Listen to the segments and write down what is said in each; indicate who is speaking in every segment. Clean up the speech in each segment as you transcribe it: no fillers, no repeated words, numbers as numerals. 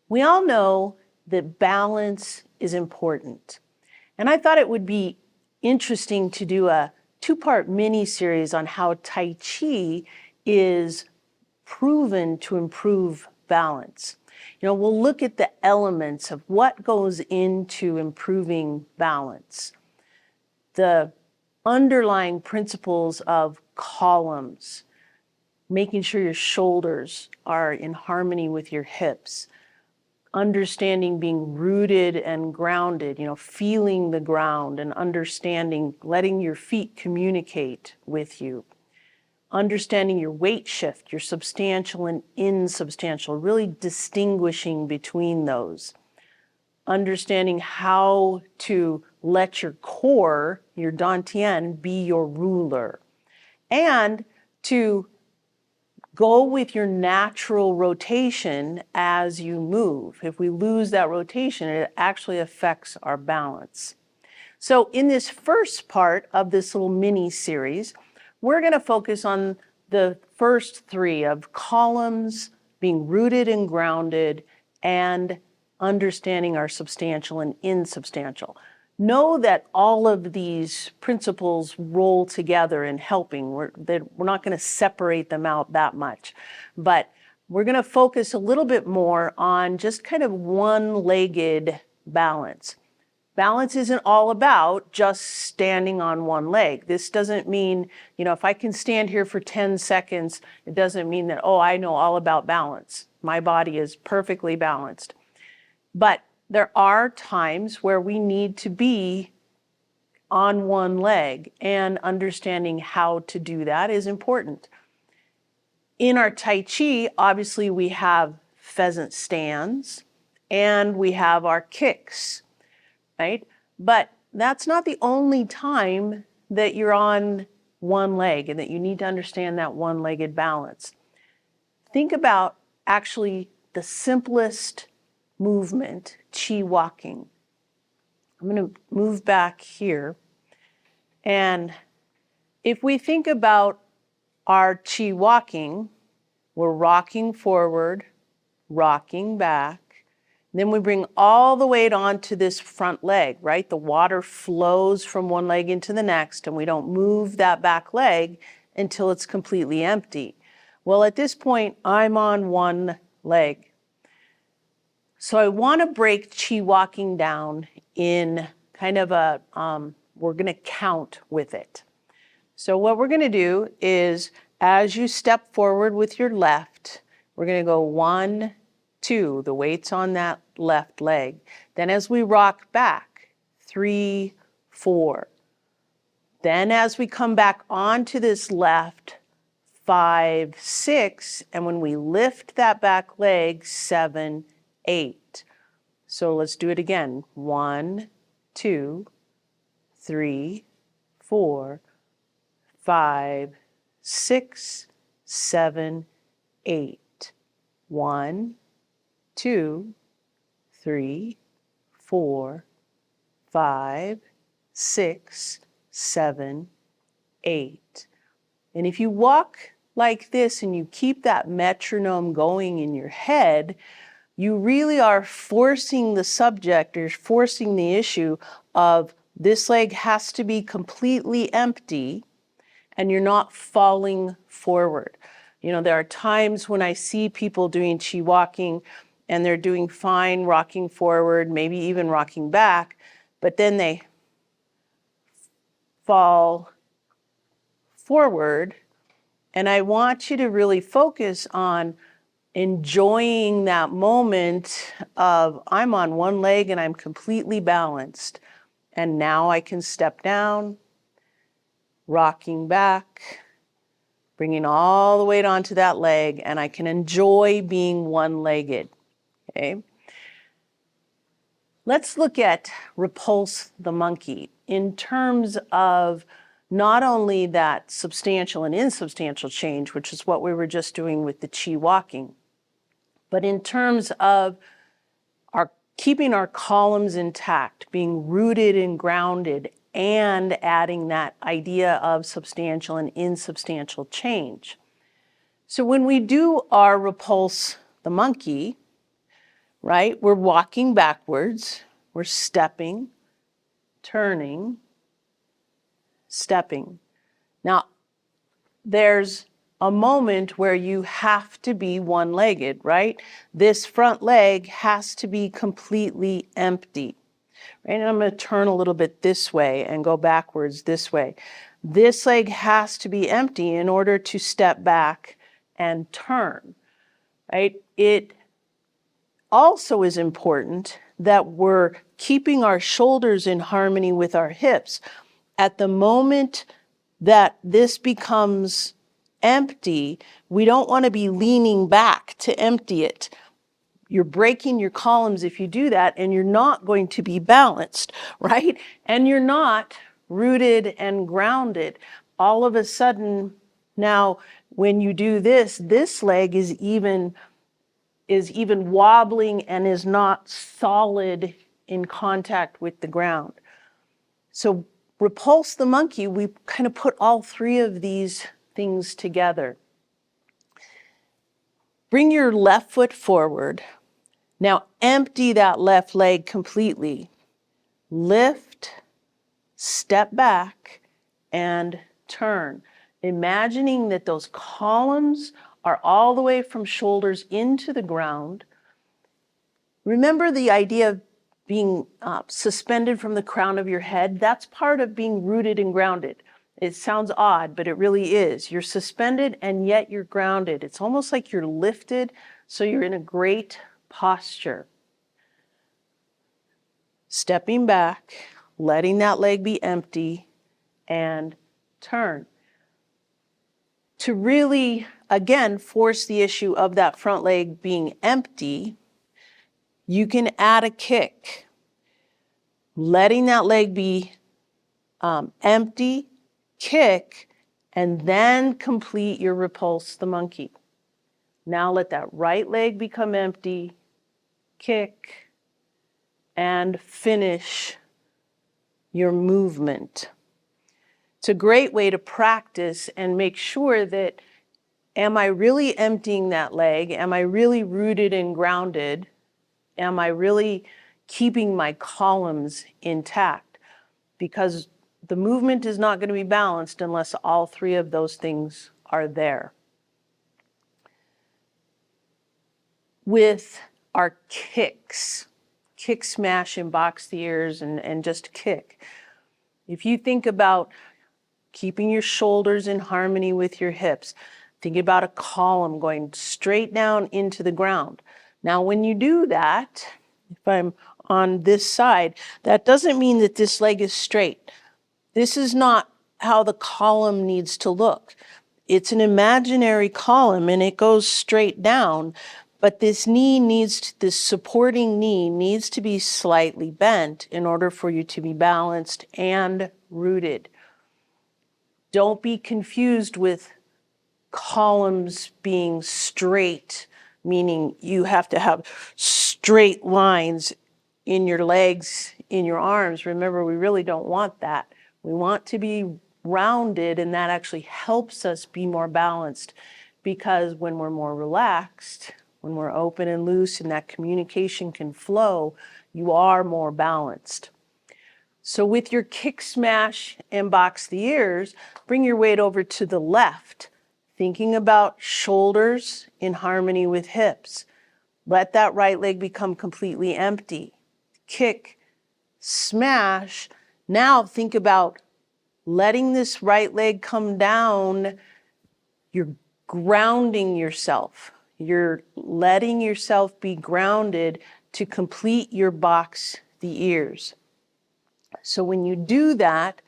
Speaker 1: We all know that balance is important. And I thought it would be interesting to do a two-part mini-series on how Tai Chi is proven to improve balance. We'll look at the elements of what goes into improving balance, the underlying principles of columns, making sure your shoulders are in harmony with your hips, understanding being rooted and grounded, feeling the ground and understanding, letting your feet communicate with you, understanding your weight shift, your substantial and insubstantial, really distinguishing between those, understanding how to let your core, your Dianne, be your ruler, and to go with your natural rotation as you move. If we lose that rotation, it actually affects our balance. So in this first part of this little mini series, we're going to focus on the first three of columns, being rooted and grounded, and understanding our substantial and insubstantial. Know that all of these principles roll together in helping. We're not going to separate them out that much, but we're going to focus a little bit more on just kind of one-legged balance. Balance isn't all about just standing on one leg. This doesn't mean, if I can stand here for 10 seconds, it doesn't mean that, oh, I know all about balance. My body is perfectly balanced. But there are times where we need to be on one leg, and understanding how to do that is important. In our Tai Chi, obviously we have pheasant stands and we have our kicks, right? But that's not the only time that you're on one leg and that you need to understand that one-legged balance. Think about actually the simplest movement, Chi walking. I'm going to move back here. And if we think about our Chi walking, we're rocking forward, rocking back. Then we bring all the weight onto this front leg, right? The water flows from one leg into the next, and we don't move that back leg until it's completely empty. Well, at this point, I'm on one leg. So I want to break Chi walking down in kind of a, we're going to count with it. So what we're going to do is, as you step forward with your left, we're going to go 1, 2, the weight's on that left leg. Then as we rock back, 3, 4. Then as we come back onto this left, 5, 6, and when we lift that back leg, 7, 8. So let's do it again. 1, 2, 3, 4, 5, 6, 7, 8. 1, 2, 3, 4, 5, 6, 7, 8. And if you walk like this and you keep that metronome going in your head, you really are forcing the subject, or forcing the issue of this leg has to be completely empty and you're not falling forward. There are times when I see people doing Chi walking and they're doing fine rocking forward, maybe even rocking back, but then they fall forward. And I want you to really focus on enjoying that moment of I'm on one leg and I'm completely balanced. And now I can step down, rocking back, bringing all the weight onto that leg, and I can enjoy being one-legged, okay? Let's look at Repulse the Monkey in terms of not only that substantial and insubstantial change, which is what we were just doing with the Chi walking, but in terms of keeping our columns intact, being rooted and grounded, and adding that idea of substantial and insubstantial change. So when we do our Repulse the Monkey, right? We're walking backwards, we're stepping, turning, stepping. Now, there's a moment where you have to be one-legged, right? This front leg has to be completely empty. Right? And I'm going to turn a little bit this way and go backwards this way. This leg has to be empty in order to step back and turn, right? It also is important that we're keeping our shoulders in harmony with our hips. At the moment that this becomes empty, we don't want to be leaning back to empty it. You're breaking your columns if you do that, and you're not going to be balanced, right? And you're not rooted and grounded. All of a sudden, now, when you do this, this leg is even wobbling and is not solid in contact with the ground. So Repulse the Monkey, we kind of put all three of these things together. Bring your left foot forward. Now empty that left leg completely. Lift, step back, and turn. Imagining that those columns are all the way from shoulders into the ground. Remember the idea of being suspended from the crown of your head? That's part of being rooted and grounded. It sounds odd, but it really is. You're suspended and yet you're grounded. It's almost like you're lifted, so you're in a great posture. Stepping back, letting that leg be empty, and turn. To really, again, force the issue of that front leg being empty, you can add a kick. Letting that leg be empty, kick, and then complete your Repulse the Monkey. Now let that right leg become empty, kick, and finish your movement. It's a great way to practice and make sure that, am I really emptying that leg? Am I really rooted and grounded? Am I really keeping my columns intact? Because the movement is not going to be balanced unless all three of those things are there. With our kicks, kick, smash, and box the ears, and just kick. If you think about keeping your shoulders in harmony with your hips, think about a column going straight down into the ground. Now, when you do that, if I'm on this side, that doesn't mean that this leg is straight. This is not how the column needs to look. It's an imaginary column and it goes straight down, but this supporting knee needs to be slightly bent in order for you to be balanced and rooted. Don't be confused with columns being straight, meaning you have to have straight lines in your legs, in your arms. Remember, we really don't want that. We want to be rounded, and that actually helps us be more balanced, because when we're more relaxed, when we're open and loose and that communication can flow, you are more balanced. So with your kick, smash, and box the ears, bring your weight over to the left, thinking about shoulders in harmony with hips. Let that right leg become completely empty. Kick, smash. Now think about letting this right leg come down. You're grounding yourself. You're letting yourself be grounded to complete your box the ears. So when you do that,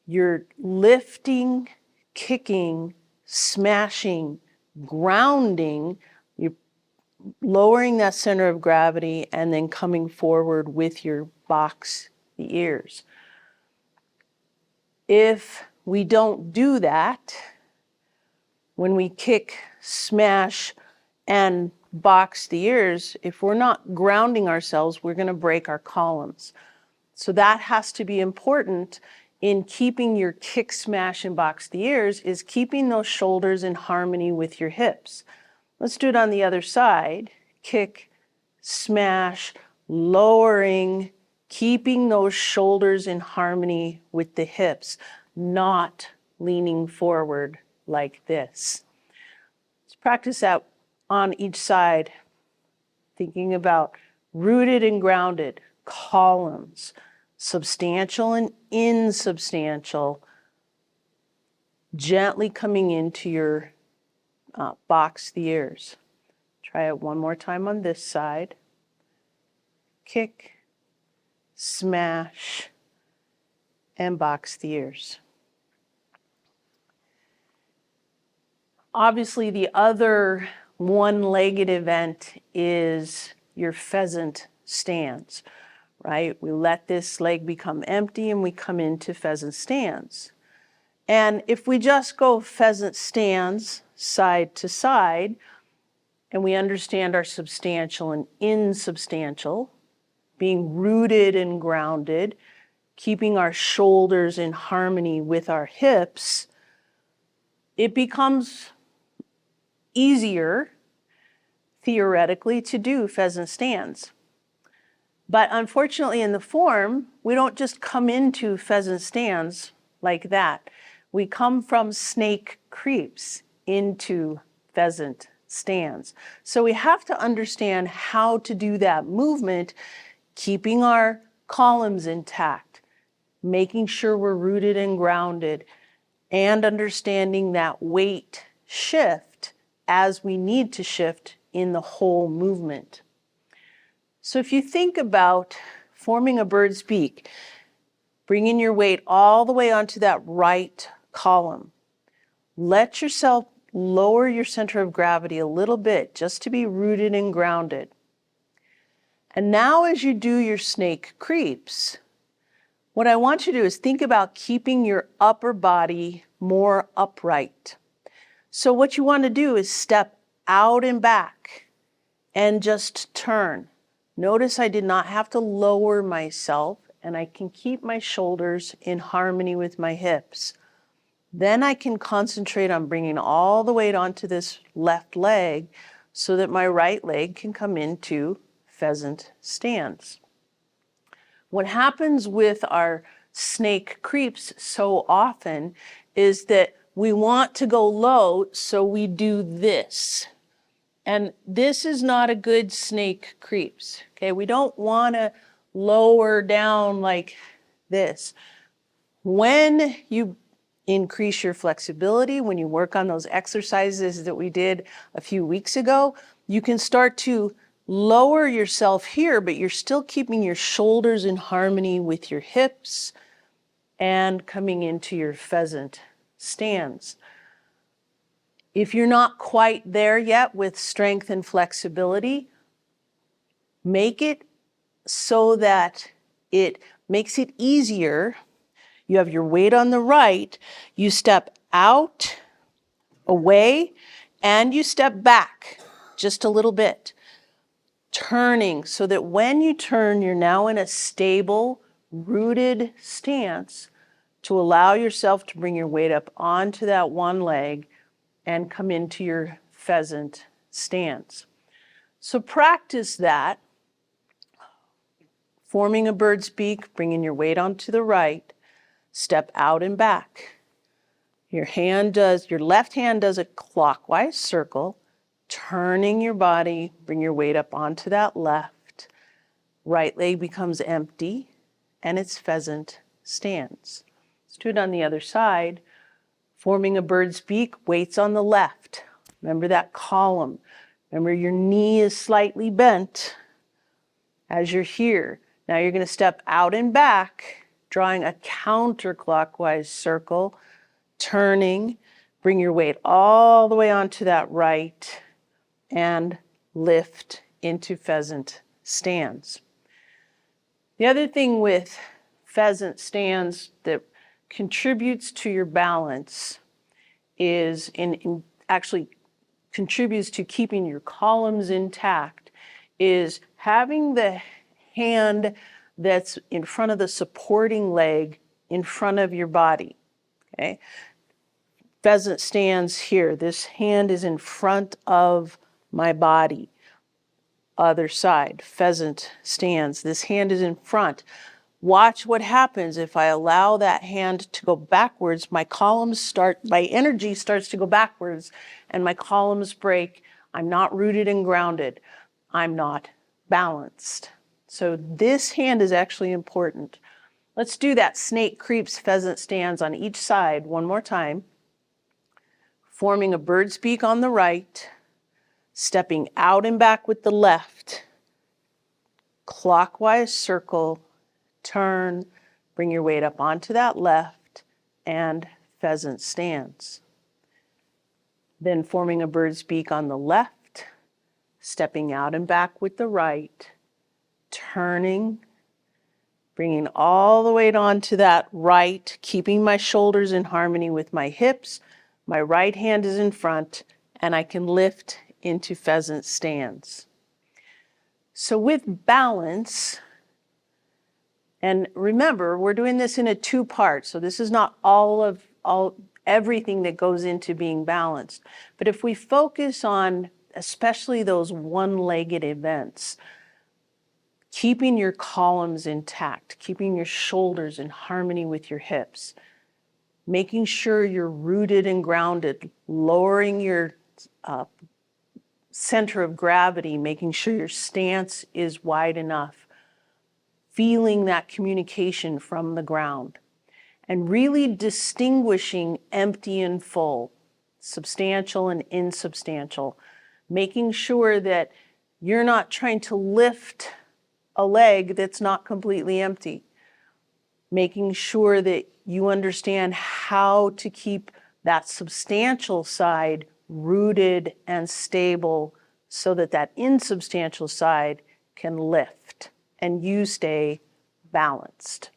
Speaker 1: you're lifting, kicking, smashing, grounding, you're lowering that center of gravity and then coming forward with your box the ears. If we don't do that, when we kick, smash, and box the ears, if we're not grounding ourselves, we're going to break our columns. So that has to be important in keeping your kick, smash, and box the ears, is keeping those shoulders in harmony with your hips. Let's do it on the other side. Kick, smash, lowering, keeping those shoulders in harmony with the hips, not leaning forward like this. Let's practice that on each side, thinking about rooted and grounded, columns, substantial and insubstantial, gently coming into your box the ears. Try it one more time on this side. Kick, smash, and box the ears. Obviously, the other one-legged event is your pheasant stands, right? We let this leg become empty and we come into pheasant stands. And if we just go pheasant stands side to side, and we understand our substantial and insubstantial, being rooted and grounded, keeping our shoulders in harmony with our hips, it becomes easier, theoretically, to do pheasant stands. But unfortunately, in the form, we don't just come into pheasant stands like that. We come from snake creeps into pheasant stands. So we have to understand how to do that movement, keeping our columns intact, making sure we're rooted and grounded, and understanding that weight shift as we need to shift in the whole movement. So if you think about forming a bird's beak, bringing your weight all the way onto that right column, let yourself lower your center of gravity a little bit just to be rooted and grounded. And now as you do your snake creeps, what I want you to do is think about keeping your upper body more upright. So what you want to do is step out and back and just turn. Notice I did not have to lower myself, and I can keep my shoulders in harmony with my hips. Then I can concentrate on bringing all the weight onto this left leg so that my right leg can come into pheasant stands. What happens with our snake creeps so often is that we want to go low, so we do this. And this is not a good snake creeps, okay? We don't want to lower down like this. When you increase your flexibility, when you work on those exercises that we did a few weeks ago, you can start to lower yourself here, but you're still keeping your shoulders in harmony with your hips and coming into your pheasant stands. If you're not quite there yet with strength and flexibility, make it so that it makes it easier. You have your weight on the right, you step out, away, and you step back just a little bit, turning so that when you turn, you're now in a stable, rooted stance to allow yourself to bring your weight up onto that one leg and come into your pheasant stance. So practice that, forming a bird's beak, bringing your weight onto the right, step out and back. Your left hand does a clockwise circle, turning your body, bring your weight up onto that left. Right leg becomes empty, and it's pheasant stance. Let's do it on the other side. Forming a bird's beak, weights on the left. Remember that column. Remember your knee is slightly bent as you're here. Now you're going to step out and back, drawing a counterclockwise circle, turning, bring your weight all the way onto that right, and lift into pheasant stands. The other thing with pheasant stands that contributes to your balance is, actually contributes to keeping your columns intact, is having the hand that's in front of the supporting leg in front of your body, okay? Pheasant stands here. This hand is in front of my body. Other side, pheasant stands. This hand is in front. Watch what happens if I allow that hand to go backwards. My energy starts to go backwards and my columns break. I'm not rooted and grounded. I'm not balanced. So this hand is actually important. Let's do that snake creeps, pheasant stands on each side one more time. Forming a bird's beak on the right, stepping out and back with the left, clockwise circle, turn, bring your weight up onto that left, and pheasant stands. Then forming a bird's beak on the left, stepping out and back with the right, turning, bringing all the weight onto that right, keeping my shoulders in harmony with my hips. My right hand is in front, and I can lift into pheasant stands. So with balance, and remember, we're doing this in a two-part, so this is not everything that goes into being balanced. But if we focus on especially those one-legged events, keeping your columns intact, keeping your shoulders in harmony with your hips, making sure you're rooted and grounded, lowering your center of gravity, making sure your stance is wide enough, feeling that communication from the ground, and really distinguishing empty and full, substantial and insubstantial, making sure that you're not trying to lift a leg that's not completely empty, making sure that you understand how to keep that substantial side rooted and stable so that that insubstantial side can lift and you stay balanced.